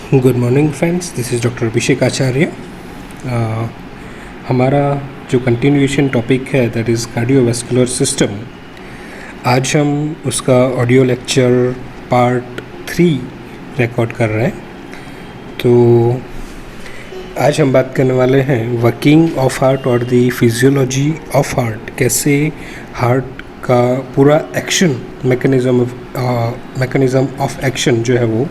Good morning friends, this is doctor Abhishek Acharya. हमारा जो continuation topic है दैट इज़ कार्डियोवैस्कुलर सिस्टम। आज हम उसका ऑडियो लेक्चर पार्ट 3 रिकॉर्ड कर रहे हैं। तो आज हम बात करने वाले हैं वर्किंग ऑफ हार्ट और द फिजियोलॉजी ऑफ हार्ट। कैसे हार्ट का पूरा एक्शन मैकेनिज़्म ऑफ एक्शन जो है वो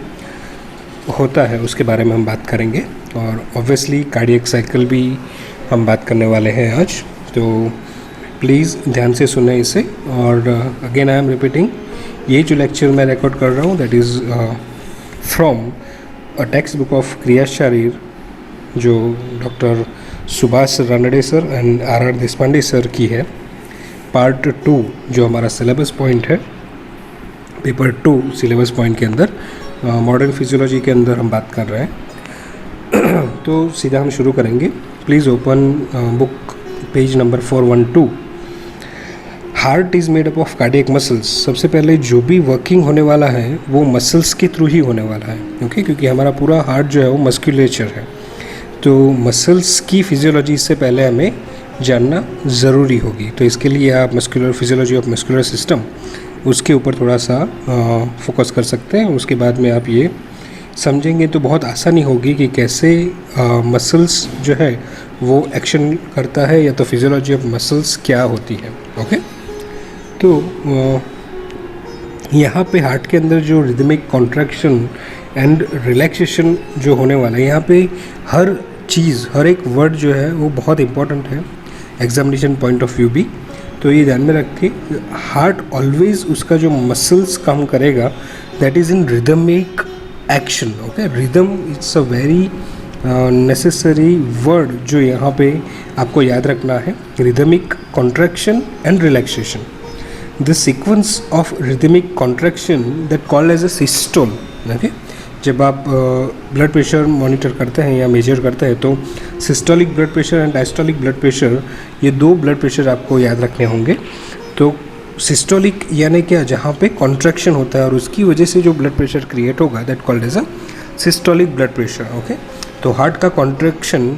होता है, उसके बारे में हम बात करेंगे। और ऑब्वियसली कार्डियक साइकिल भी हम बात करने वाले हैं आज, तो प्लीज़ ध्यान से सुने इसे। और अगेन आई एम रिपीटिंग, ये जो लेक्चर मैं रिकॉर्ड कर रहा हूँ that is from a textbook of Kriya Sharir, जो doctor Subhash Ranade sir and R Deshpande sir की है। पार्ट 2 जो हमारा सिलेबस पॉइंट है, पेपर 2 सिलेबस पॉइंट के अंदर मॉडर्न फिजियोलॉजी के अंदर हम बात कर रहे हैं। तो सीधा हम शुरू करेंगे। Please open book page number 412। Heart is made up of cardiac muscles. सबसे पहले जो भी वर्किंग होने वाला है वो मसल्स के थ्रू ही होने वाला है, ओके, क्योंकि हमारा पूरा हार्ट जो है वो मस्कुलेचर है। तो मसल्स की फिजियोलॉजी से पहले हमें जानना ज़रूरी होगी। तो इसके लिए आप muscular physiology of muscular system उसके ऊपर थोड़ा सा फोकस कर सकते हैं। उसके बाद में आप ये समझेंगे तो बहुत आसानी होगी कि कैसे मसल्स जो है वो एक्शन करता है, या तो फिजियोलॉजी ऑफ मसल्स क्या होती है। ओके, तो यहाँ पे हार्ट के अंदर जो रिदमिक कॉन्ट्रैक्शन एंड रिलैक्सेशन जो होने वाला है, यहाँ पे हर चीज़, हर एक वर्ड जो है वो बहुत इंपॉर्टेंट है एग्जामिनेशन पॉइंट ऑफ व्यू भी। तो ये ध्यान में रखिए, हार्ट ऑलवेज उसका जो मसल्स काम करेगा that is in rhythmic action. Okay, rhythm it's a very necessary word जो यहाँ पे आपको याद रखना है। Rhythmic contraction and relaxation, the sequence of rhythmic contraction that called as a systole. Okay, जब आप ब्लड प्रेशर मॉनिटर करते हैं या मेजर करते हैं तो systolic blood pressure and diastolic blood pressure, ये दो ब्लड प्रेशर आपको याद रखने होंगे। तो सिस्टोलिक यानी क्या, जहाँ पे कॉन्ट्रैक्शन होता है और उसकी वजह से जो ब्लड प्रेशर क्रिएट होगा that called as a systolic blood pressure. Okay, तो हार्ट का contraction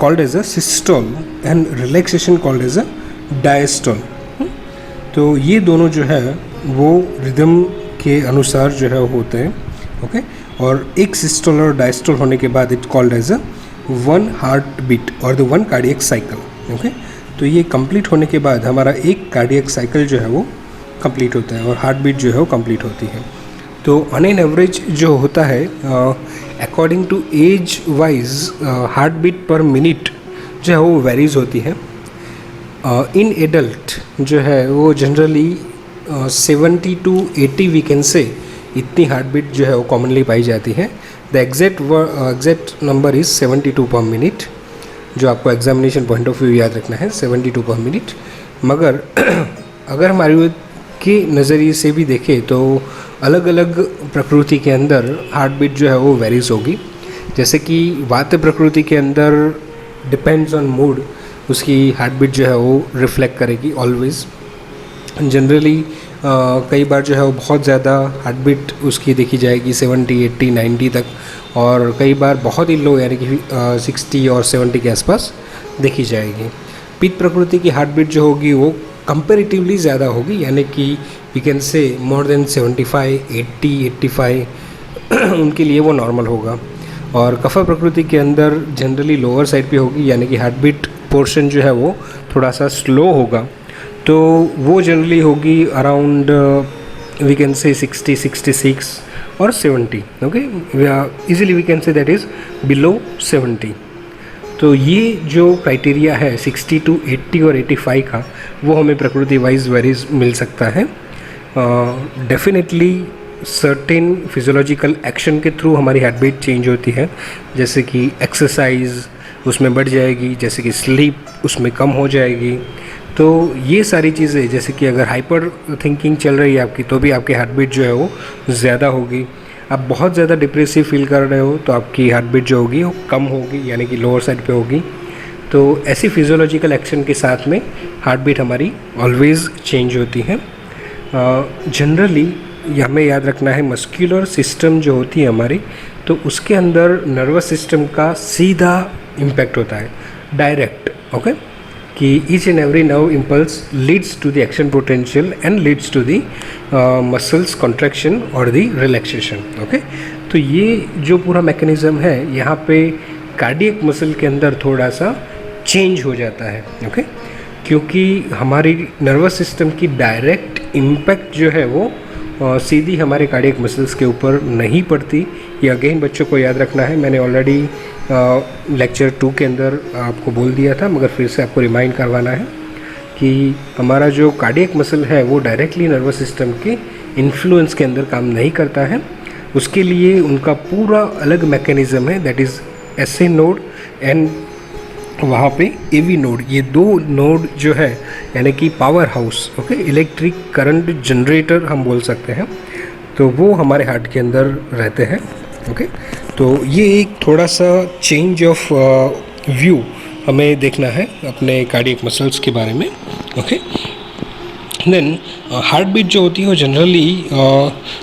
called as a systole and relaxation called as a diastole. तो ये दोनों जो है वो रिदम के अनुसार जो है होते हैं। ओके, और एक सिस्टोल और डायस्टोल होने के बाद it called as a one heart beat और the one cardiac cycle. Okay, तो ये कंप्लीट होने के बाद हमारा एक कार्डियक साइकिल जो है वो कंप्लीट होता है और हार्ट बीट जो है वो कंप्लीट होती है। तो ऑन एन एवरेज जो होता है according to age wise heart beat पर मिनट जो है वो वेरीज होती है। इन एडल्ट जो है वो जनरली 70 to 80 वी कैन से इतनी हार्ट बीट जो है वो कॉमनली पाई जाती है। द एग्जैक्ट नंबर इज़ 72 पर मिनट, जो आपको एग्जामिनेशन पॉइंट ऑफ व्यू याद रखना है, 72 पर मिनट। मगर अगर हम आयुर्वेद के नज़रिए से भी देखें तो अलग अलग प्रकृति के अंदर हार्ट बीट जो है वो वेरीज होगी। जैसे कि वात प्रकृति के अंदर डिपेंड्स ऑन मूड, उसकी हार्ट बीट जो है वो रिफ्लेक्ट करेगी ऑलवेज। जनरली कई बार जो है वो बहुत ज़्यादा हार्ट बीट उसकी देखी जाएगी 70, 80, 90 तक, और कई बार बहुत ही लो यानी कि 60 और 70 के आसपास देखी जाएगी। पित्त प्रकृति की हार्ट बीट जो होगी वो कंपैरेटिवली ज़्यादा होगी, यानी कि वी कैन से मोर देन 75, 80, 85 उनके लिए वो नॉर्मल होगा। और कफ प्रकृति के अंदर जनरली लोअर साइड पे होगी, यानी कि हार्ट बीट पोर्शन जो है वो थोड़ा सा स्लो होगा। तो वो जनरली होगी अराउंड वी कैन से 60, 66 और 70। Okay, easily we can say that is below 70। तो ये जो क्राइटेरिया है 60 to 80 और 85 का, वो हमें प्रकृति वाइज वेरीज मिल सकता है। डेफिनेटली सर्टेन फिजियोलॉजिकल एक्शन के थ्रू हमारी हार्ट बीट चेंज होती है, जैसे कि एक्सरसाइज उसमें बढ़ जाएगी, जैसे कि स्लीप उसमें कम हो जाएगी। तो ये सारी चीज़ें, जैसे कि अगर हाइपर थिंकिंग चल रही है आपकी तो भी आपकी हार्ट बीट जो है वो ज़्यादा होगी। आप बहुत ज़्यादा डिप्रेसिव फील कर रहे हो तो आपकी हार्ट बीट जो होगी वो कम होगी, यानी कि लोअर साइड पे होगी। तो ऐसी फिजियोलॉजिकल एक्शन के साथ में हार्ट बीट हमारी ऑलवेज चेंज होती है। जनरली हमें याद रखना है मस्कुलर सिस्टम जो होती है हमारी, तो उसके अंदर नर्वस सिस्टम का सीधा इम्पैक्ट होता है, डायरेक्ट, ओके, कि each and every nerve impulse leads to the action potential and leads to the muscles contraction और द रिलैक्सेशन, ओके। तो ये जो पूरा मैकेनिज्म है यहाँ पे कार्डियक मसल के अंदर थोड़ा सा चेंज हो जाता है, ओके, क्योंकि हमारी नर्वस सिस्टम की डायरेक्ट इम्पैक्ट जो है वो सीधी हमारे कार्डियक मसल्स के ऊपर नहीं पड़ती। ये अगेन बच्चों को याद रखना है, मैंने ऑलरेडी लेक्चर 2 के अंदर आपको बोल दिया था, मगर फिर से आपको रिमाइंड करवाना है कि हमारा जो कार्डियक मसल है वो डायरेक्टली नर्वस सिस्टम के इन्फ्लुएंस के अंदर काम नहीं करता है। उसके लिए उनका पूरा अलग मैकेनिज़्म है, that is SA node and वहाँ पे AV नोड। ये 2 नोड जो है यानी कि power house, okay, electric current generator हम बोल सकते हैं, तो वो हमारे हार्ट के अंदर रहते हैं, ओके। तो ये एक थोड़ा सा चेंज ऑफ व्यू हमें देखना है अपने कार्डियक मसल्स के बारे में, ओके। देन हार्ट बीट जो होती है वो जनरली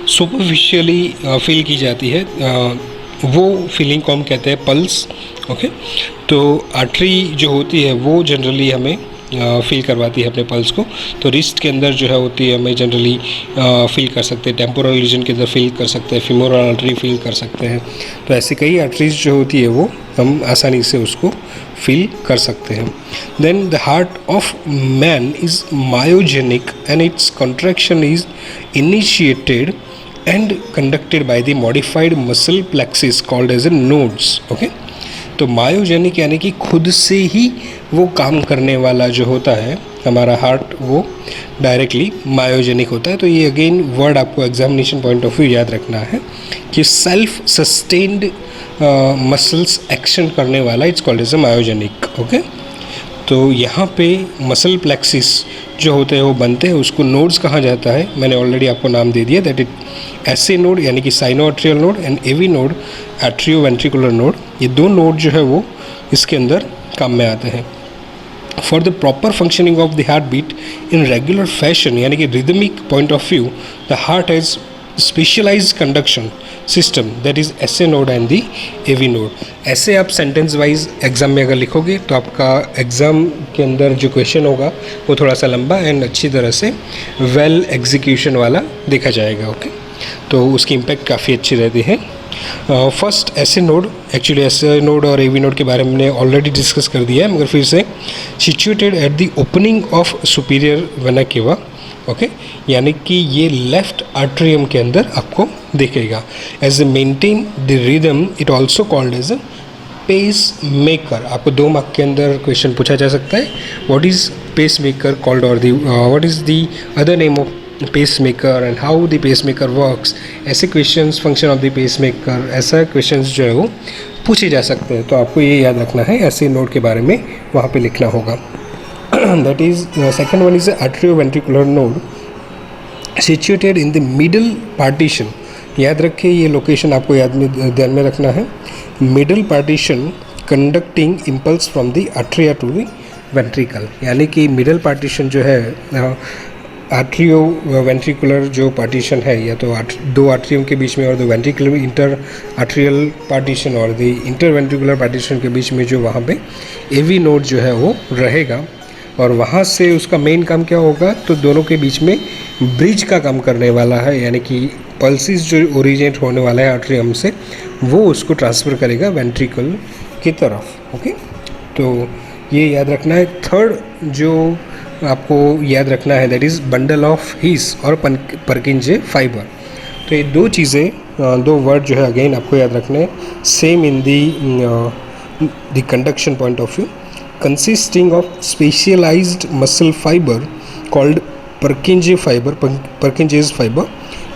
सुपरफिशियली फील की जाती है, वो फीलिंग को हम कहते हैं पल्स, ओके। तो आर्टरी जो होती है वो जनरली हमें फील करवाती है अपने पल्स को। तो रिस्ट के अंदर जो है होती है हमें जनरली फील कर सकते हैं, टेम्पोरल रीजन के अंदर फील कर सकते हैं, फीमोरल आर्टरी फील कर सकते हैं। तो ऐसी कई आर्टरीज जो होती है वो हम आसानी से उसको फील कर सकते हैं। Then the heart of man is myogenic and its contraction is initiated and conducted by the modified muscle plexus called as a nodes, okay। तो मायोजेनिक यानी कि खुद से ही वो काम करने वाला जो होता है हमारा हार्ट, वो डायरेक्टली मायोजेनिक होता है। तो ये अगेन वर्ड आपको एग्जामिनेशन पॉइंट ऑफ व्यू याद रखना है कि सेल्फ सस्टेन्ड मसल्स एक्शन करने वाला it's called as a myogenic, okay. तो यहाँ पे मसल प्लेक्सिस जो होते हैं वो बनते हैं, उसको नोड्स कहा जाता है, मैंने ऑलरेडी आपको नाम दे दिया, दैट इट SA नोड यानी कि sinoatrial node and AV node atrioventricular node. ये 2 नोड जो है वो इसके अंदर काम में आते हैं। For the proper functioning of the heart beat in regular fashion यानी कि rhythmic point of view, the heart has specialised conduction system that is SA node and the AV node. ऐसे आप सेंटेंस वाइज एग्ज़ाम में अगर लिखोगे तो आपका exam के अंदर जो क्वेश्चन होगा वो थोड़ा सा लंबा एंड अच्छी तरह से वेल एग्जीक्यूशन वाला देखा जाएगा, ओके। तो उसकी इम्पैक्ट काफ़ी अच्छी रहती है। First SA node, actually SA node और AV नोड के बारे में मैंने ऑलरेडी डिस्कस कर दिया है, मगर फिर से situated at the opening of superior vena cava, okay, यानी कि ये लेफ्ट आर्ट्रियम के अंदर आपको दिखेगा। As a maintain the rhythm it also called as a pacemaker. आपको 2 मार्क के अंदर क्वेश्चन पूछा जा सकता है, what is pace maker called और the what is the other name of pacemaker and how the pacemaker works. ऐसे questions, function of the pacemaker, ऐसा क्वेश्चंस जो है वो पूछे जा सकते हैं। तो आपको ये याद रखना है, ऐसे नोड के बारे में वहाँ पे लिखना होगा। That is second one is atrioventricular node situated in the middle partition. याद रखिए ये लोकेशन आपको ध्यान में रखना है। Middle partition conducting impulse from the atria to the ventricle, यानी कि मिडल पार्टीशन जो है आर्ट्रियो वेंट्रिकुलर जो पार्टीशन है, या तो 2 आर्ट्रियम के बीच में और 2 वेंट्रिकुलर इंटर आर्ट्रियल पार्टीशन और द इंटर वेंट्रिकुलर पार्टीशन के बीच में जो वहाँ पे AV नोड जो है वो रहेगा, और वहाँ से उसका मेन काम क्या होगा, तो दोनों के बीच में ब्रिज का काम करने वाला है, यानी कि पल्सिस जो ओरिजिनेट होने वाला है आर्ट्रियम से वो उसको ट्रांसफ़र करेगा वेंट्रिकल की तरफ, ओके। तो ये याद रखना है। थर्ड जो आपको याद रखना है that is bundle of his और परकिंजे फाइबर। तो ये 2 चीज़ें, 2 वर्ड जो है अगेन आपको याद रखने हैं, same in the conduction point of view, consisting of specialized muscle fiber called Purkinje's fiber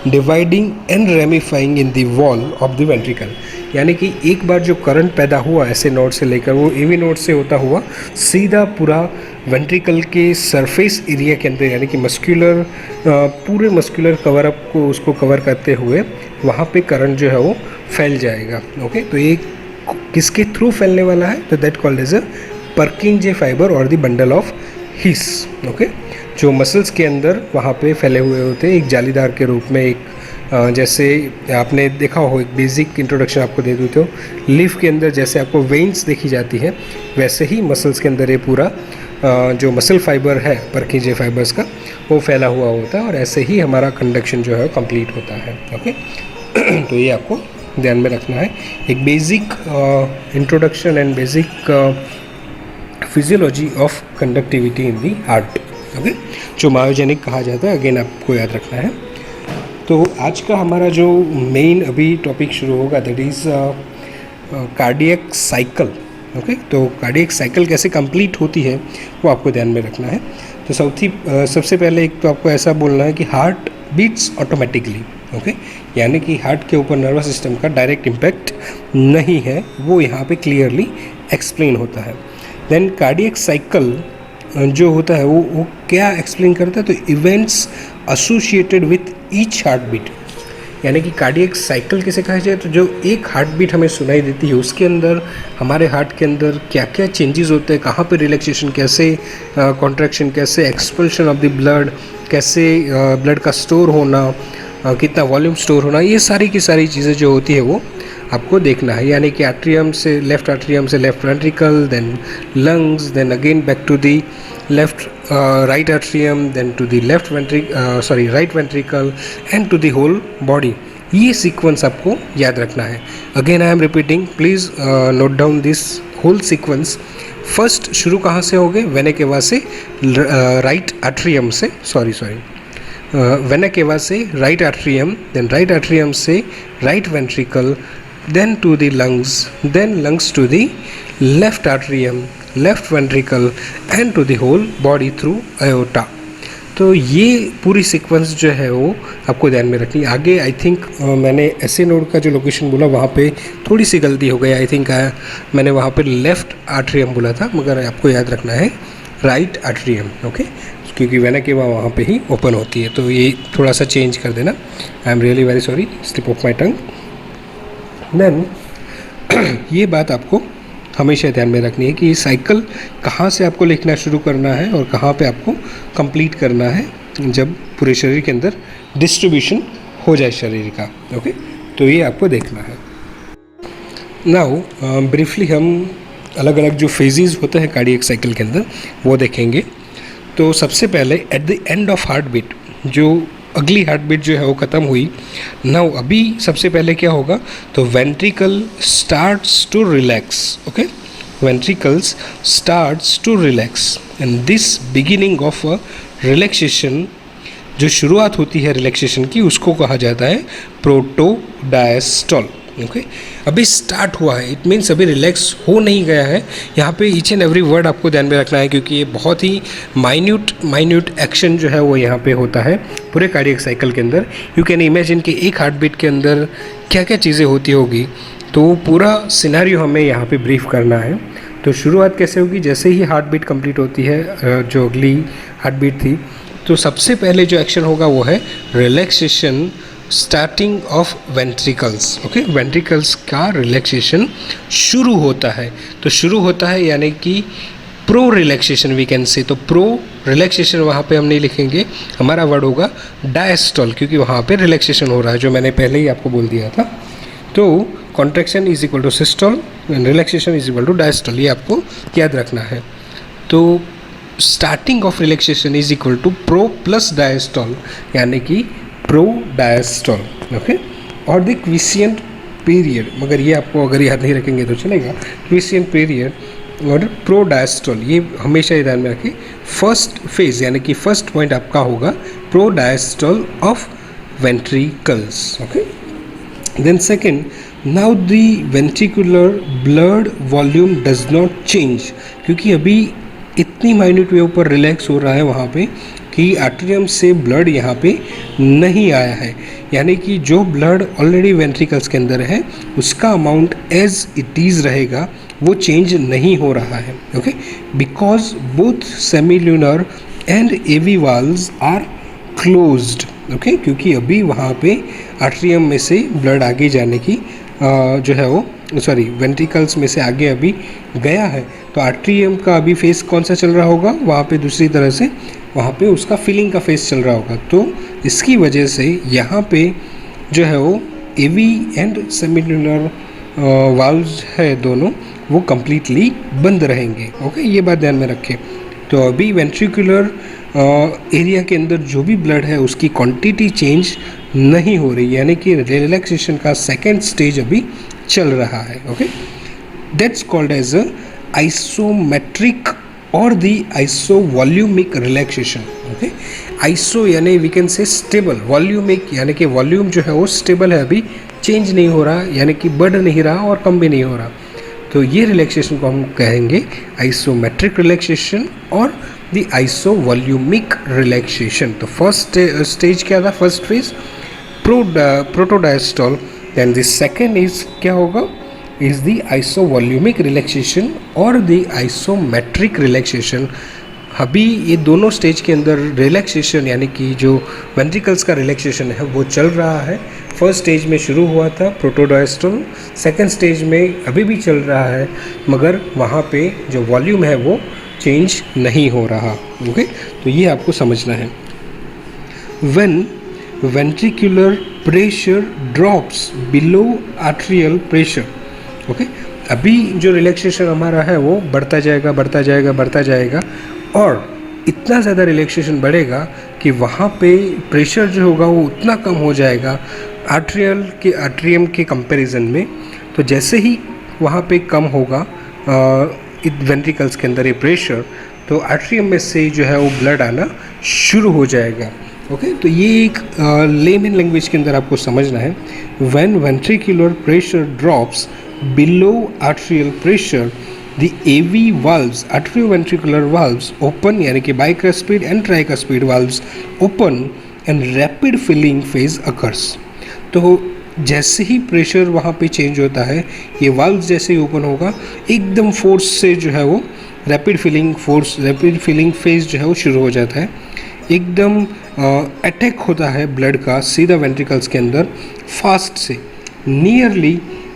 dividing and ramifying in the wall of the ventricle। यानी कि एक बार जो करंट पैदा हुआ ऐसे नोड से लेकर वो AV नोड से होता हुआ सीधा पूरा वेंट्रिकल के सरफेस एरिया के अंदर, यानी कि मस्कुलर पूरे मस्कुलर कवर अप को उसको कवर करते हुए वहाँ पे करंट जो है वो फैल जाएगा, ओके। तो ये किसके थ्रू फैलने वाला है, तो that called as a Purkinje fibre और the bundle of His, okay. जो मसल्स के अंदर वहाँ पे फैले हुए होते हैं, एक जालीदार के रूप में एक जैसे आपने देखा हो, एक बेसिक इंट्रोडक्शन आपको दे दूँ तो लीफ के अंदर जैसे आपको वेन्स देखी जाती है, वैसे ही मसल्स के अंदर ये पूरा जो मसल फाइबर है परखीजे फाइबर्स का, वो फैला हुआ होता है और ऐसे ही हमारा कंडक्शन जो है कंप्लीट होता है। ओके तो ये आपको ध्यान में रखना है, एक basic introduction and basic physiology of conductivity in the heart. Okay, जो मायोजेनिक कहा जाता है, अगेन आपको याद रखना है। तो आज का हमारा जो मेन अभी टॉपिक शुरू होगा, that is cardiac cycle. Okay, तो कार्डियक साइकिल कैसे कंप्लीट होती है वो आपको ध्यान में रखना है। तो सबसे पहले एक तो आपको ऐसा बोलना है कि हार्ट बीट्स ऑटोमेटिकली। ओके, यानी कि हार्ट के ऊपर नर्वस सिस्टम का डायरेक्ट इम्पैक्ट नहीं है, वो यहाँ पे क्लियरली एक्सप्लेन होता है। देन कार्डियक साइकिल जो होता है वो क्या एक्सप्लेन करता है, तो events associated with each heart beat, यानी कि कार्डियक साइकिल कैसे कहा जाए, तो जो एक हार्ट बीट हमें सुनाई देती है उसके अंदर हमारे हार्ट के अंदर क्या क्या चेंजेस होते हैं, कहाँ पे रिलैक्सेशन, कैसे कॉन्ट्रैक्शन, कैसे एक्सपल्शन ऑफ द ब्लड, कैसे ब्लड का स्टोर होना, कितना वॉल्यूम स्टोर होना, ये सारी की सारी चीज़ें जो होती है वो आपको देखना है। यानी कि एट्रियम से left ventricle, then lungs, then again back to the left right atrium, then to the right ventricle and to the whole body. ये सीक्वेंस आपको याद रखना है। Again I am repeating, please note down this whole sequence. First शुरू कहाँ से होगे, vena cava से राइट एट्रियम से, वेना केवा से right atrium, then right atrium से right ventricle, then to the lungs, then lungs to the left atrium, left ventricle and to the whole body through aorta। तो ये पूरी sequence जो है वो आपको ध्यान में रखनी है। आगे आई थिंक मैंने ऐसे नोड का जो लोकेशन बोला वहाँ पे थोड़ी सी गलती हो गई। आई थिंक मैंने वहाँ पे लेफ्ट एट्रियम बोला था, मगर आपको याद रखना है राइट एट्रियम। ओके, क्योंकि वेना केवा वहाँ पे ही ओपन होती है, तो ये थोड़ा सा चेंज कर देना। I am really very sorry, slip of my tongue. Then ये बात आपको हमेशा ध्यान में रखनी है कि साइकिल कहाँ से आपको लिखना शुरू करना है और कहाँ पे आपको कंप्लीट करना है, जब पूरे शरीर के अंदर डिस्ट्रीब्यूशन हो जाए शरीर का। ओके, तो ये आपको देखना है। नाउ ब्रीफली हम अलग अलग जो फेजेस होते हैं कार्डियक साइकिल के अंदर वो देखेंगे। तो सबसे पहले at the end of heart beat, जो अगली हार्ट बीट जो है वो ख़त्म हुई। नाउ अभी सबसे पहले क्या होगा, तो ventricle starts to relax. Okay, ventricles starts to relax and this beginning of a relaxation, जो शुरुआत होती है रिलैक्सेशन की, उसको कहा जाता है प्रोटोडायस्टॉल। ओके, अभी स्टार्ट हुआ है, इट मीन्स अभी रिलैक्स हो नहीं गया है। यहाँ पे ईच एंड एवरी वर्ड आपको ध्यान में रखना है, क्योंकि ये बहुत ही माइन्यूट एक्शन जो है वो यहाँ पे होता है पूरे कार्डियक साइकिल के अंदर। यू कैन इमेजिन कि एक हार्ट बीट के अंदर क्या क्या चीज़ें होती होगी, तो पूरा सिनेरियो हमें यहाँ पे ब्रीफ करना है। तो शुरुआत कैसे होगी, जैसे ही हार्ट बीट कंप्लीट होती है, जो अगली हार्ट बीट थी, तो सबसे पहले जो एक्शन होगा वो है relaxation starting of ventricles. Okay, ventricles का रिलैक्सेशन शुरू होता है। तो शुरू होता है यानी कि प्रो रिलैक्सेशन वी कैन से। तो प्रो रिलैक्सेशन वहाँ पे हम नहीं लिखेंगे, हमारा वर्ड होगा डायस्टॉल, क्योंकि वहाँ पे रिलैक्सेशन हो रहा है, जो मैंने पहले ही आपको बोल दिया था। तो contraction is equal to systole and relaxation is equal to diastole, ये आपको याद रखना है। तो starting of relaxation is equal to pro plus diastole, यानी कि प्रो डायस्टॉल। ओके, और द क्विसेंट पीरियड, मगर ये आपको अगर याद नहीं रखेंगे तो चलेगा, क्विसेंट पीरियड और प्रो डायस्टॉल, ये हमेशा ही ध्यान में रखें। फर्स्ट फेज यानी कि फर्स्ट पॉइंट आपका होगा pro diastole of ventricles. Okay, then second, now the ventricular blood volume does not change, क्योंकि अभी इतनी माइन्यूट वे ऊपर रिलैक्स हो रहा है वहाँ पे कि एट्रियम से ब्लड यहाँ पे नहीं आया है, यानी कि जो ब्लड ऑलरेडी वेंट्रिकल्स के अंदर है उसका अमाउंट एज इट इज़ रहेगा, वो चेंज नहीं हो रहा है। Okay, because both semilunar and AV valves are closed. Okay, क्योंकि अभी वहाँ पे एट्रियम में से ब्लड आगे जाने की जो है वो वेंट्रिकल्स में से आगे अभी गया है, तो एट्रियम का अभी फेस कौन सा चल रहा होगा, वहाँ पे दूसरी तरह से वहाँ पे उसका फिलिंग का फेस चल रहा होगा। तो इसकी वजह से यहाँ पे जो है वो एवी एंड सेमिलुनर वाल्व्स है दोनों, वो कम्प्लीटली बंद रहेंगे। ओके, ये बात ध्यान में रखें। तो अभी वेंट्रिकुलर एरिया के अंदर जो भी ब्लड है उसकी क्वांटिटी चेंज नहीं हो रही, यानी कि रिलैक्सेशन का सेकेंड स्टेज अभी चल रहा है। Okay, that's called as a isometric और the isovolumic relaxation. Okay, iso यानी we can say stable, volumic यानी कि वॉल्यूम जो है वो स्टेबल है, अभी चेंज नहीं हो रहा, यानी कि बढ़ नहीं रहा और कम भी नहीं हो रहा। तो ये रिलैक्सेशन को हम कहेंगे आइसोमेट्रिक रिलैक्सेशन और द आइसोवॉल्यूमिक रिलैक्सेशन। तो फर्स्ट स्टेज क्या था, first phase protodiastole, then the second is क्या होगा, इज द आइसोवॉल्यूमिक रिलैक्सेशन और द आइसोमेट्रिक रिलैक्सेशन। अभी ये दोनों स्टेज के अंदर रिलैक्सेशन यानी कि जो वेंट्रिकल्स का रिलैक्सेशन है वो चल रहा है। फर्स्ट स्टेज में शुरू हुआ था प्रोटोडायस्टोल, सेकेंड स्टेज में अभी भी चल रहा है, मगर वहाँ पे जो वॉल्यूम है वो चेंज नहीं हो रहा। ओके, तो ये आपको समझना है। When ventricular pressure drops below atrial pressure, okay, अभी जो रिलैक्सेशन हमारा है वो बढ़ता जाएगा बढ़ता जाएगा बढ़ता जाएगा, और इतना ज़्यादा रिलैक्सेशन बढ़ेगा कि वहाँ पे प्रेशर जो होगा वो उतना कम हो जाएगा आर्ट्रियम के कंपैरिजन में। तो जैसे ही वहाँ पे कम होगा वेंट्रिकल्स के अंदर ये प्रेशर, तो आर्ट्रियम में से जो है वो ब्लड आना शुरू हो जाएगा। ओके, तो ये एक लेमन लैंग्वेज के अंदर आपको समझना है। When ventricular pressure drops below arterial pressure, the AV valves, atrioventricular valves open, यानी कि bicuspid and tricuspid valves open and rapid filling phase occurs। तो जैसे ही प्रेशर वहाँ पे चेंज होता है, ये वाल्व जैसे ही ओपन होगा, एकदम फोर्स से जो है वो रैपिड फिलिंग फेज जो है वो शुरू हो जाता है। एकदम अटैक होता है ब्लड का सीधा वेंट्रिकल्स के अंदर फास्ट से, नियरली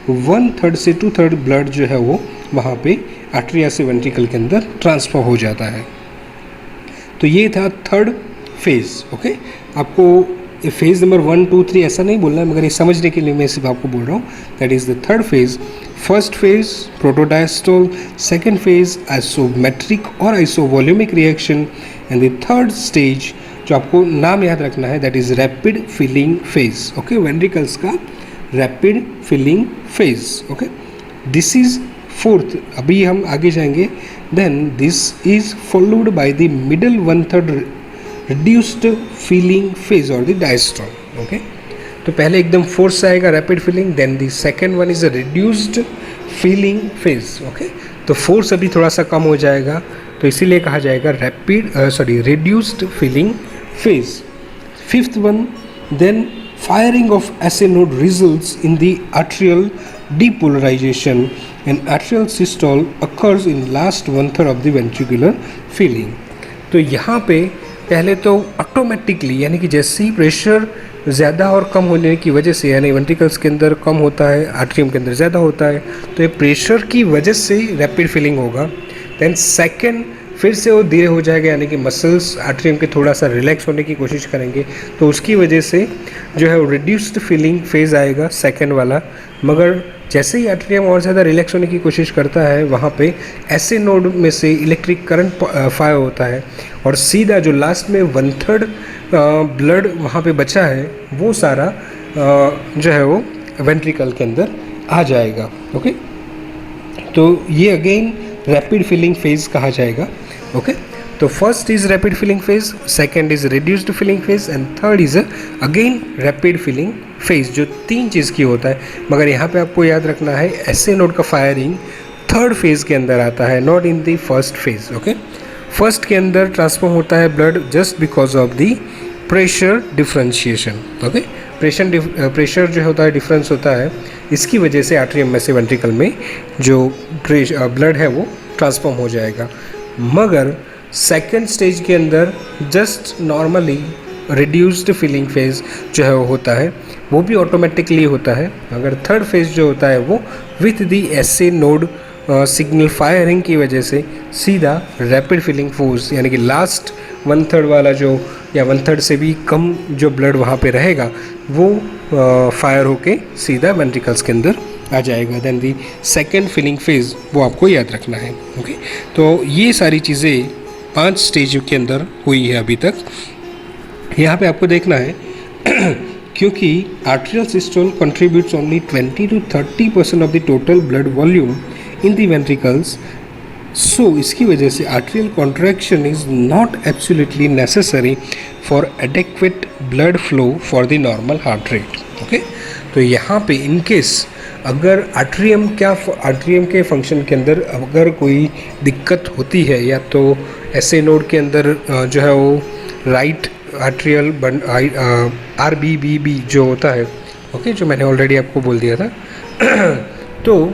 1/3 से 2/3 ब्लड जो है वो वहाँ पे आर्ट्रिया से वेंट्रिकल के अंदर ट्रांसफर हो जाता है। तो ये था थर्ड फेज। ओके, आपको फेज नंबर 1, 2, 3 ऐसा नहीं बोलना है, मगर ये समझने के लिए मैं सिर्फ आपको बोल रहा हूँ। That is the third phase. First phase protodiastole, second phase isometric और isovolumic reaction, and the third stage जो आपको नाम याद रखना है, that is rapid filling phase. Okay, ventricles का rapid filling phase. Okay, this is fourth. अभी हम आगे जाएंगे। Then this is followed by the middle 1/3 reduced filling phase और द डायस्टोल। ओके, तो पहले एकदम फोर्स आएगा rapid filling, then the second one is a reduced filling phase. Okay, तो फोर्स अभी थोड़ा सा कम हो जाएगा, तो इसीलिए कहा जाएगा reduced filling phase. Fifth one, then firing of SA node results in the atrial depolarization and atrial systole occurs in last 1/3 of the ventricular filling। तो यहाँ पे पहले तो ऑटोमेटिकली, यानी कि जैसे ही प्रेशर ज़्यादा और कम होने की वजह से, यानी वेंट्रिकल्स के अंदर कम होता है, आर्ट्रियम के अंदर ज़्यादा होता है, तो ये प्रेशर की वजह से रैपिड फिलिंग होगा। देन सेकेंड, फिर से वो धीरे हो जाएगा, यानी कि मसल्स आर्ट्रियम के थोड़ा सा रिलैक्स होने की कोशिश करेंगे, तो उसकी वजह से जो है वो रिड्यूस्ड फिलिंग फेज़ आएगा सेकेंड वाला। मगर जैसे ही आर्ट्रियम और ज़्यादा रिलैक्स होने की कोशिश करता है, वहाँ पे ऐसे नोड में से इलेक्ट्रिक करंट फायर होता है, और सीधा जो लास्ट में 1/3 ब्लड वहाँ पे बचा है, वो सारा जो है वो वेंट्रिकल के अंदर आ जाएगा। ओके, तो ये अगेन रैपिड फिलिंग फेज कहा जाएगा। ओके, तो first is rapid filling phase, second is reduced filling phase, and third is again rapid filling phase, जो 3 चीज़ की होता है। मगर यहाँ पे आपको याद रखना है, ऐसे नोड का फायरिंग थर्ड फेज के अंदर आता है, not in the first phase. Okay, first के अंदर ट्रांसफॉर्म होता है blood just because of the pressure differentiation. Okay, pressure जो होता है डिफरेंस होता है, इसकी वजह से आर्ट्रियम में से वेंट्रिकल में जो ब्लड है वो ट्रांसफॉर्म हो जाएगा। मगर सेकेंड स्टेज के अंदर just normally reduced filling phase जो है वो होता है, वो भी ऑटोमेटिकली होता है। अगर थर्ड फेज जो होता है वो with the SA node signal firing की वजह से सीधा रैपिड फिलिंग फोर्स यानी कि लास्ट 1/3 वाला जो या 1/3 से भी कम जो ब्लड वहाँ पे रहेगा वो फायर होके सीधा वेंट्रिकल्स के अंदर आ जाएगा। Then the second filling phase वो आपको याद रखना है। ओके, तो ये सारी चीज़ें 5 स्टेज के अंदर हुई है अभी तक। यहाँ पे आपको देखना है क्योंकि arterial systole contributes only 20 to 30% of the total blood volume in the ventricles, so इसकी वजह से arterial contraction is not absolutely necessary for adequate blood flow for the normal heart rate. Okay, तो यहाँ पे इन केस अगर आर्टेरियम के function के अंदर अगर कोई दिक्कत होती है या तो एसए नोड के अंदर जो है वो राइट आर्टेरियल RBBB जो होता है, ओके, जो मैंने ऑलरेडी आपको बोल दिया था तो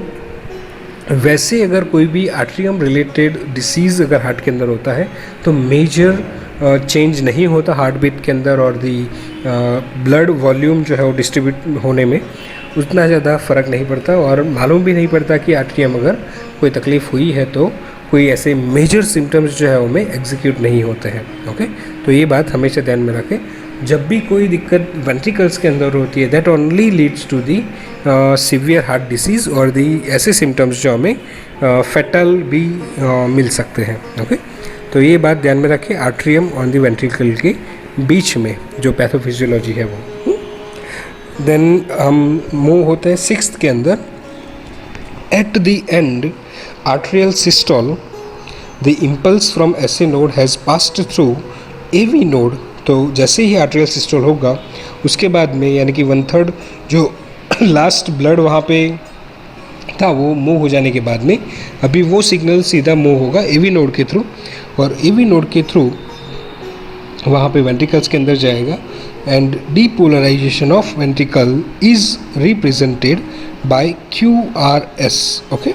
वैसे अगर कोई भी आर्टेरियम रिलेटेड डिसीज़ अगर हार्ट के अंदर होता है तो मेजर चेंज नहीं होता हार्ट बीट के अंदर और दी ब्लड वॉल्यूम जो है वो डिस्ट्रीब्यूट होने में उतना ज़्यादा फ़र्क नहीं पड़ता और मालूम भी नहीं पड़ता कि आर्टेरियम अगर कोई तकलीफ़ हुई है तो कोई ऐसे मेजर सिम्टम्स जो है उनमें एग्जीक्यूट नहीं होते हैं। ओके, तो ये बात हमेशा ध्यान में रखें। जब भी कोई दिक्कत वेंट्रिकल्स के अंदर होती है that only leads to the severe heart disease और दी ऐसे सिम्टम्स जो हमें फैटल भी मिल सकते हैं। ओके, तो ये बात ध्यान में रखें आर्टेरियम ऑन द वेंट्रिकल के बीच में जो पैथोफिजियोलॉजी है वो। देन हम मूव होते हैं 6th के अंदर। Eight the and arterial systole, the impulse from SA node has passed through AV node। तो जैसे ही arterial systole होगा उसके बाद में यानी कि 1/3 जो लास्ट ब्लड वहाँ पे था वो मूव हो जाने के बाद में अभी वो सिग्नल सीधा मूव होगा AV नोड के थ्रू और AV नोड के थ्रू वहाँ पे वेंट्रिकल्स के अंदर जाएगा and depolarisation of ventricle is represented by QRS। ओके,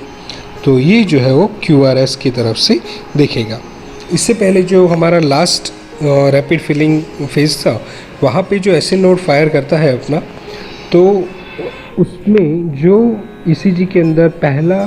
तो ये जो है वो QRS की तरफ से देखेगा। इससे पहले जो हमारा लास्ट रैपिड फिलिंग फेज़ था वहाँ पे जो ऐसे नोड फायर करता है अपना, तो उसमें जो ECG के अंदर पहला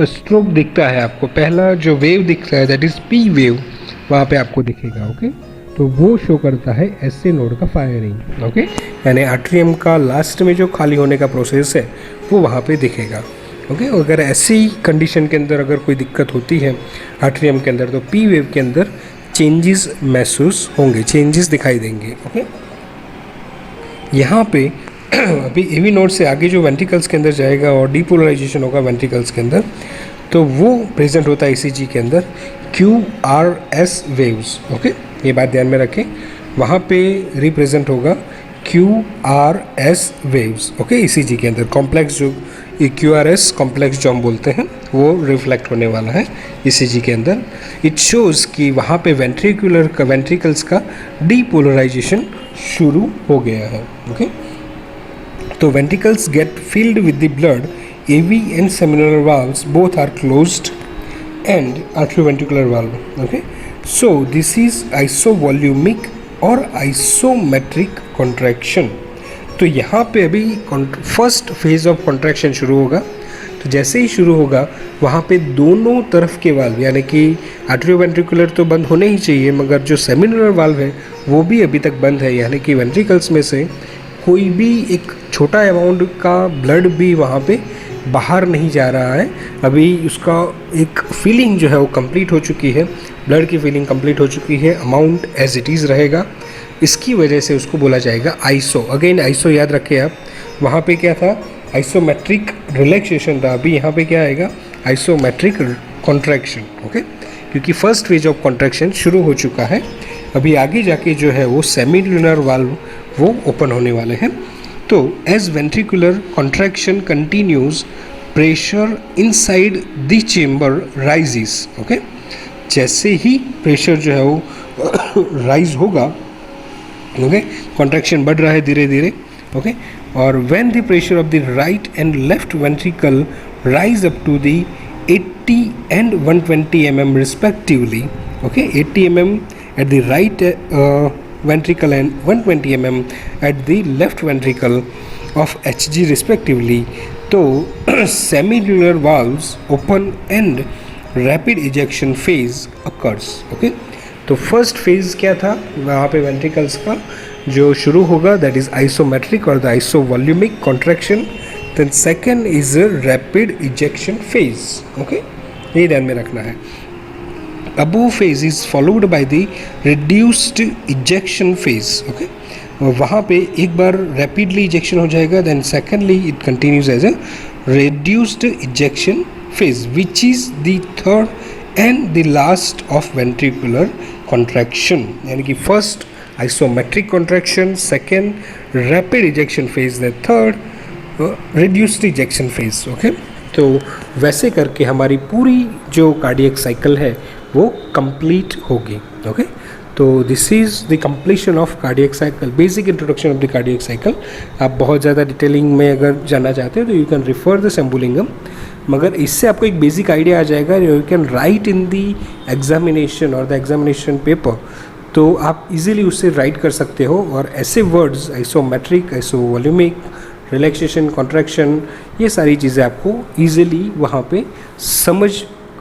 स्ट्रोक दिखता है आपको, पहला जो वेव दिखता है दैट इज़ P वेव वहाँ पे आपको दिखेगा। ओके, तो वो शो करता है ऐसे नोड का फायरिंग। ओके, यानी आर्टेरियम का लास्ट में जो खाली होने का प्रोसेस है वो वहाँ पे दिखेगा। ओके, अगर ऐसी कंडीशन के अंदर अगर कोई दिक्कत होती है आर्टेरियम के अंदर तो P वेव के अंदर चेंजेस महसूस होंगे, चेंजेस दिखाई देंगे। ओके, यहाँ पे अभी AV नोड से आगे जो वेंट्रिकल्स के अंदर जाएगा और डीपोलराइजेशन होगा वेंट्रिकल्स के अंदर तो वो प्रेजेंट होता है ECG के अंदर QRS वेव्स। ओके, ये बात ध्यान में रखें, वहाँ पे रिप्रेजेंट होगा QRS वेव्स। ओके, ECG के अंदर कॉम्प्लेक्स जो QRS कॉम्प्लेक्स जो हम बोलते हैं वो रिफ्लेक्ट होने वाला है ECG के अंदर। इट शोज़ कि वहाँ पे वेंट्रिकल्स का डीपोलराइजेशन शुरू हो गया है। ओके, तो ventricles get filled with the blood, AV and seminal valves both are closed and arterioventricular valve. Okay, so this is isovolumic और आइसोमेट्रिक कॉन्ट्रैक्शन। तो यहाँ पे अभी फर्स्ट फेज ऑफ कॉन्ट्रैक्शन शुरू होगा। तो जैसे ही शुरू होगा वहाँ पे दोनों तरफ के वाल्व यानी कि आर्टरीवेंट्रिकुलर तो बंद होने ही चाहिए मगर जो सेमिनल वाल्व है वो भी अभी तक बंद है, यानी कि वेंट्रिकल्स में से कोई भी एक छोटा अमाउंट का ब्लड भी वहाँ पे बाहर नहीं जा रहा है। अभी उसका एक फीलिंग जो है वो कंप्लीट हो चुकी है, ब्लड की फीलिंग कंप्लीट हो चुकी है, अमाउंट एज इट इज़ रहेगा। इसकी वजह से उसको बोला जाएगा आइसो। अगेन आइसो याद रखें आप, वहाँ पे क्या था आइसोमेट्रिक रिलैक्सेशन था, अभी यहाँ पे क्या आएगा आइसोमेट्रिक कॉन्ट्रैक्शन। ओके, क्योंकि फर्स्ट फेज ऑफ कॉन्ट्रैक्शन शुरू हो चुका है, अभी आगे जाके जो है वो सेमिलुनर वाल्व वो ओपन होने वाले हैं। तो as ventricular contraction continues pressure inside the chamber rises. Okay, जैसे ही प्रेशर जो है वो राइज होगा, ओके, कॉन्ट्रैक्शन बढ़ रहा है धीरे धीरे। ओके, और when the pressure of the right and left ventricle rise up to the 80 and 120 mm respectively. Okay, 80 mm at the right ventricle and 120 mm at the left ventricle of HG respectively. तो semilunar valves open and rapid ejection phase occurs. Okay, तो first phase क्या था वहाँ पे ventricles का जो शुरू होगा, दैट इज आइसोमेट्रिक और the isovolumic contraction. Then second is rapid ejection phase. Okay, ये ध्यान में रखना है। Above phase is followed by the reduced ejection phase. Okay, वहाँ पे एक बार रैपिडली इजेक्शन हो जाएगा, then secondly it continues as a reduced ejection phase which is the third and the last of ventricular contraction. यानी कि first isometric contraction, second rapid ejection phase, the third reduced ejection phase. Okay, तो वैसे करके हमारी पूरी जो cardiac cycle है वो कंप्लीट होगी। ओके, तो this is the completion of cardiac cycle, basic introduction of the cardiac cycle. आप बहुत ज़्यादा डिटेलिंग में अगर जानना चाहते हो तो यू कैन रिफर द शंभुलिंगम, मगर इससे आपको एक बेसिक आइडिया आ जाएगा। You can write in the examination और द एग्जामिनेशन पेपर, तो आप इजीली उससे राइट कर सकते हो। और ऐसे वर्ड्स आइसोमेट्रिक, आइसोवॉल्यूमिक, रिलैक्सेशन, कॉन्ट्रैक्शन, ये सारी चीज़ें आपको ईजिली वहाँ पे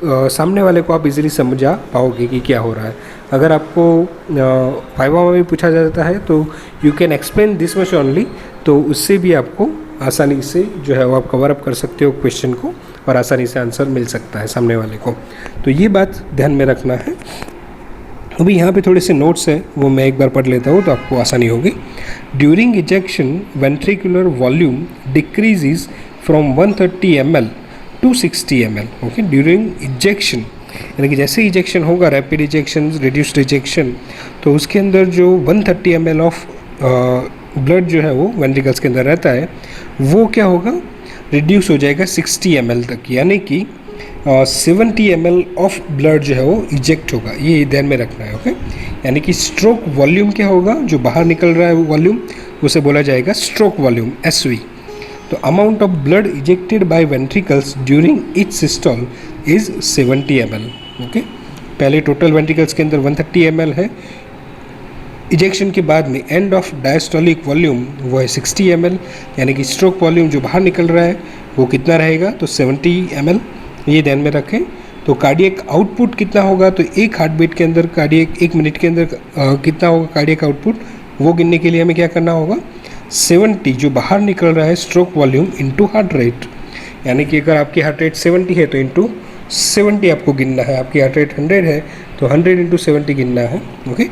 सामने वाले को आप इजीली समझा पाओगे कि क्या हो रहा है। अगर आपको वाइवा में भी पूछा जाता है तो you can explain this much only, तो उससे भी आपको आसानी से जो है वो आप कवर अप कर सकते हो क्वेश्चन को और आसानी से आंसर मिल सकता है सामने वाले को। तो ये बात ध्यान में रखना है। अभी यहाँ पे थोड़े से नोट्स हैं, वो मैं एक बार पढ़ लेता हूँ तो आपको आसानी होगी। During ejection ventricular volume decreases from 130 ml to 60 ml। Okay, during ejection यानी कि जैसे इजेक्शन होगा, रैपिड इजेक्शन, रिड्यूस्ड इजेक्शन, तो उसके अंदर जो 130 ml ऑफ ब्लड जो है वो वेंट्रिकल्स के अंदर रहता है, वो क्या होगा, रिड्यूस हो जाएगा 60 ml तक, यानी कि 70 ml ऑफ ब्लड जो है वो इजेक्ट होगा। ये ध्यान में रखना है। ओके, यानी कि स्ट्रोक वॉल्यूम क्या होगा, जो बाहर निकल रहा है वॉल्यूम, उसे बोला जाएगा स्ट्रोक वॉल्यूम, SV। तो amount of blood ejected by ventricles during each systole is 70 ml। Okay, पहले टोटल वेंट्रिकल्स के अंदर 130 ml है, इजेक्शन के बाद में एंड ऑफ डायस्टोलिक वॉल्यूम वो है 60 ml, यानी कि स्ट्रोक वॉल्यूम जो बाहर निकल रहा है वो कितना रहेगा, तो 70 ml। ये ध्यान में रखें। तो कार्डियक आउटपुट कितना होगा, तो एक हार्ट बीट के अंदर कार्डियक 1 मिनट के अंदर कितना होगा कार्डियक आउटपुट, वो गिनने के लिए हमें क्या करना होगा, 70 जो बाहर निकल रहा है stroke volume into heart rate, यानी कि अगर आपकी हार्ट रेट 70 है तो इंटू 70 आपको गिनना है। आपकी हार्ट रेट 100 है तो 100 इंटू 70 गिनना है। ओके,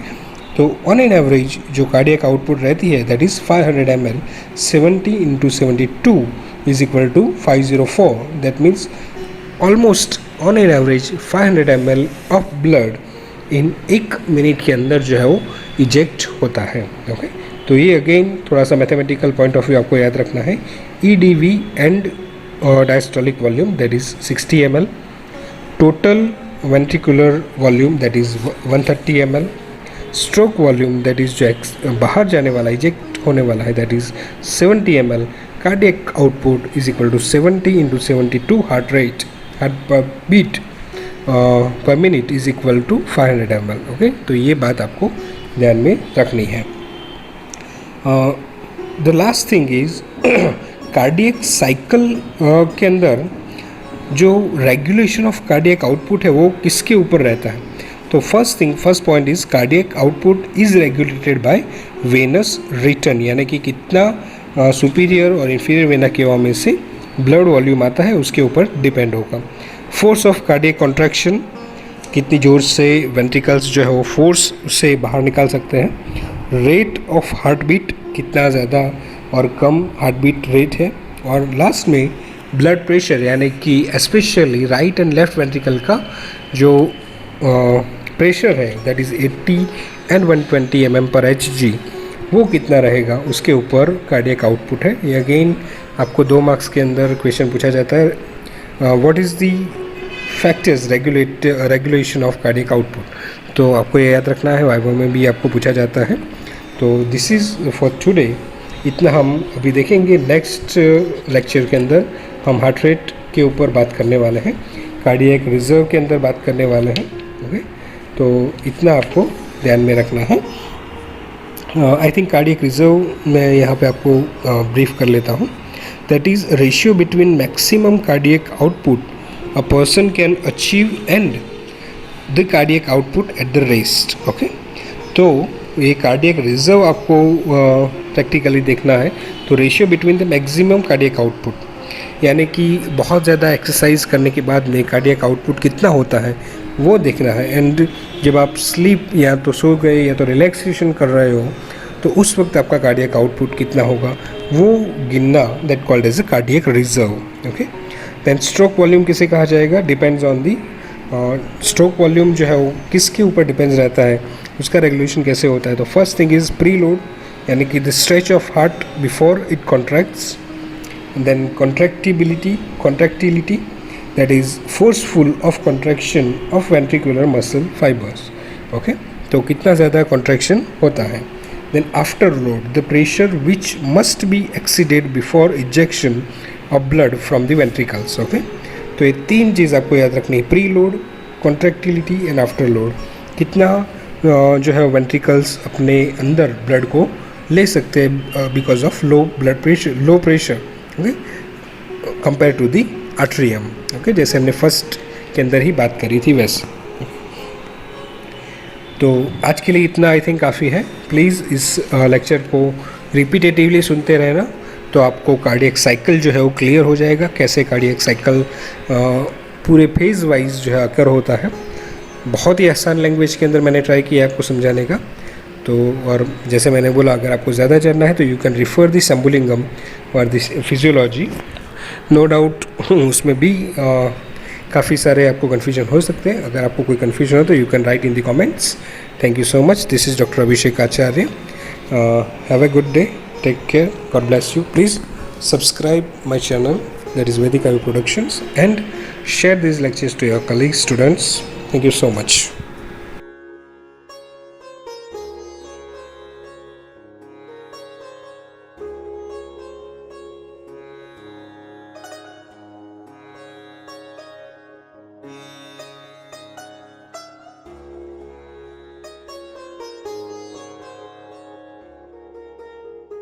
तो ऑन एन एवरेज जो कार्डियक आउटपुट रहती है that is 500 ml, 70 into 72 is equal to 504। That means almost on an average 500 ml of blood in 1 minute के अंदर जो है वो इजेक्ट होता है। ओके, तो ये अगेन थोड़ा सा मैथमेटिकल पॉइंट ऑफ व्यू आपको याद रखना है। EDV end diastolic volume that is 60 ml, total ventricular volume that is 130 ml, stroke volume that is जो बाहर जाने वाला इजेक्ट होने वाला है that is 70 ml, cardiac output is equal to 70 into 72 heart rate, heart पर बीट पर minute is equal to 500 ml। Okay, तो ये बात आपको ध्यान में रखनी है। The last thing is cardiac cycle के अंदर जो रेगुलेशन ऑफ कार्डियक आउटपुट है वो किसके ऊपर रहता है, तो first point is cardiac output is regulated by Venus return, यानी कि कितना सुपीरियर और इन्फीरियर वेना केवा में से ब्लड वॉल्यूम आता है उसके ऊपर डिपेंड होगा। फोर्स ऑफ कार्डियक कॉन्ट्रैक्शन, कितनी जोर से वेंट्रिकल्स जो है वो फोर्स से बाहर निकाल सकते हैं। रेट ऑफ हार्ट बीट, कितना ज़्यादा और कम हार्ट बीट रेट है। और लास्ट में ब्लड प्रेशर, यानी कि specially right and left ventricle का जो प्रेशर है दैट इज़ 80 एंड 120 mm/Hg, वो कितना रहेगा उसके ऊपर कार्डियक आउटपुट है। ये अगेन आपको 2 मार्क्स के अंदर क्वेश्चन पूछा जाता है, what is the factors regulation of cardiac output, तो आपको ये याद रखना है, वाइवा में भी आपको पूछा जाता है। तो दिस इज़ फॉर टुडे, इतना हम अभी देखेंगे। नेक्स्ट लेक्चर के अंदर हम हार्ट रेट के ऊपर बात करने वाले हैं, कार्डियक रिजर्व के अंदर बात करने वाले हैं। ओके, तो इतना आपको ध्यान में रखना है। आई थिंक कार्डियक रिजर्व मैं यहाँ पे आपको ब्रीफ कर लेता हूँ। that is ratio between maximum cardiac output a person can achieve and the cardiac output at the rest. Okay, तो ये कार्डियक रिजर्व आपको प्रैक्टिकली देखना है. तो ratio between the maximum cardiac output, यानी कि बहुत ज़्यादा एक्सरसाइज करने के बाद में कार्डियक आउटपुट कितना होता है वो देखना है. एंड जब आप स्लीप या तो सो गए या तो रिलैक्सेशन कर रहे हो तो उस वक्त आपका कार्डियक आउटपुट कितना होगा वो गिनना, that called as a cardiac reserve. Okay, then stroke volume किसे कहा जाएगा? Depends on the stroke volume जो है वो किसके ऊपर डिपेंड्स रहता है, उसका रेगुलेशन कैसे होता है. तो first thing is preload, यानी कि the stretch of heart before it contracts. Then contractility that is forceful of contraction of ventricular muscle fibers. Okay, तो कितना ज़्यादा contraction होता है. Then after load, the pressure which must be exceeded before ejection of blood from the ventricles. Okay, तो ये तीन चीज़ आपको याद रखनी है, pre load, contractility and after load. कितना जो है वेंट्रिकल्स अपने अंदर ब्लड को ले सकते हैं because of low blood pressure, low pressure, okay, compare to the atrium. Okay, जैसे हमने फर्स्ट के अंदर ही बात करी थी वैसे. तो आज के लिए इतना आई थिंक काफ़ी है. प्लीज़ इस लेक्चर को रिपीटेटिवली सुनते रहना, तो आपको कार्डियक साइकिल जो है वो क्लियर हो जाएगा, कैसे कार्डियक साइकिल पूरे फेज़ वाइज जो है अकर होता है. बहुत ही आसान लैंग्वेज के अंदर मैंने ट्राई किया आपको समझाने का. तो और जैसे मैंने बोला, अगर आपको ज़्यादा जानना है तो यू कैन रिफ़र दिस शंभुलिंगम और दिस फिजियोलॉजी. नो डाउट उसमें भी काफ़ी सारे आपको कन्फ्यूजन हो सकते हैं. अगर आपको कोई कन्फ्यूजन हो तो you can write in the comments. Thank you so much. This is doctor Abhishek Acharya. Have a good day. Take care. God bless you. Please subscribe my channel, that is Vedic Ayu Productions, and share these lectures to your colleagues, students. Thank you so much.